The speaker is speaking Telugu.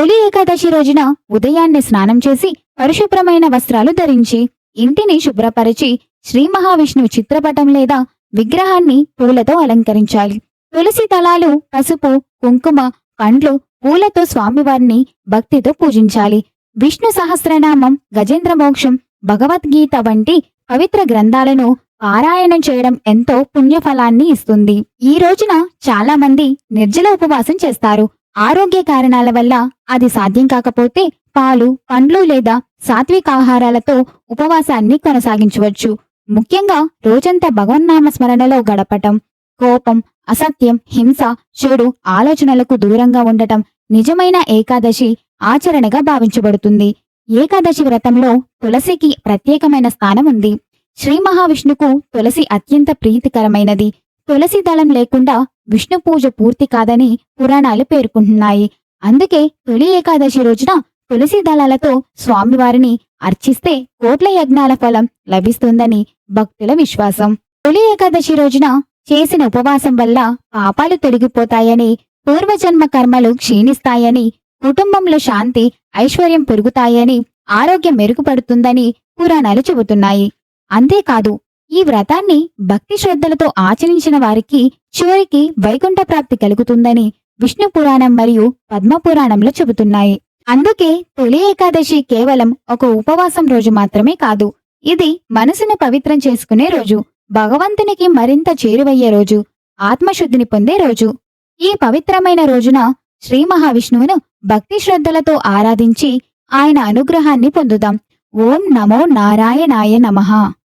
తొలి ఏకాదశి రోజున ఉదయాన్నే స్నానం చేసి పరిశుభ్రమైన వస్త్రాలు ధరించి ఇంటిని శుభ్రపరిచి శ్రీ మహావిష్ణువు చిత్రపటం లేదా విగ్రహాన్ని పూలతో అలంకరించాలి. తులసి దళాలు, పసుపు, కుంకుమ, పండ్లు, పూలతో స్వామివారిని భక్తితో పూజించాలి. విష్ణు సహస్రనామం, గజేంద్ర మోక్షం, భగవద్గీత వంటి పవిత్ర గ్రంథాలను పారాయణం చేయడం ఎంతో పుణ్యఫలాన్ని ఇస్తుంది. ఈ రోజున చాలా మంది నిర్జల ఉపవాసం చేస్తారు. ఆరోగ్య కారణాల వల్ల అది సాధ్యం కాకపోతే పాలు, పండ్లు లేదా సాత్విక ఆహారాలతో ఉపవాసాన్ని కొనసాగించవచ్చు. ముఖ్యంగా రోజంతా భగవన్నామ స్మరణలో గడపటం, కోపం, అసత్యం, హింస, చెడు ఆలోచనలకు దూరంగా ఉండటం నిజమైన ఏకాదశి ఆచరణగా భావించబడుతుంది. ఏకాదశి వ్రతంలో తులసికి ప్రత్యేకమైన స్థానం ఉంది. శ్రీ మహావిష్ణుకు తులసి అత్యంత ప్రీతికరమైనది. తులసి దళం లేకుండా విష్ణు పూజ పూర్తి కాదని పురాణాలు పేర్కొంటున్నాయి. అందుకే తొలి ఏకాదశి రోజున తులసి దళాలతో స్వామివారిని అర్చిస్తే కోట్ల యజ్ఞాల ఫలం లభిస్తుందని భక్తుల విశ్వాసం. తొలి ఏకాదశి రోజున చేసిన ఉపవాసం వల్ల పాపాలు తొలగిపోతాయని, పూర్వజన్మ కర్మలు క్షీణిస్తాయని, కుటుంబంలో శాంతి, ఐశ్వర్యం పెరుగుతాయని, ఆరోగ్యం మెరుగుపడుతుందని పురాణాలు చెబుతున్నాయి. అంతేకాదు ఈ వ్రతాన్ని భక్తి శ్రద్ధలతో ఆచరించిన వారికి చివరికి వైకుంఠ ప్రాప్తి కలుగుతుందని విష్ణు పురాణం మరియు పద్మపురాణంలో చెబుతున్నాయి. అందుకే తొలి ఏకాదశి కేవలం ఒక ఉపవాసం రోజు మాత్రమే కాదు, ఇది మనసును పవిత్రం చేసుకునే రోజు, భగవంతునికి మరింత చేరువయ్యే రోజు, ఆత్మశుద్ధిని పొందే రోజు. ఈ పవిత్రమైన రోజున శ్రీ మహావిష్ణువును భక్తి శ్రద్ధలతో ఆరాధించి ఆయన అనుగ్రహాన్ని పొందుదాం. ఓం నమో నారాయణాయ నమః.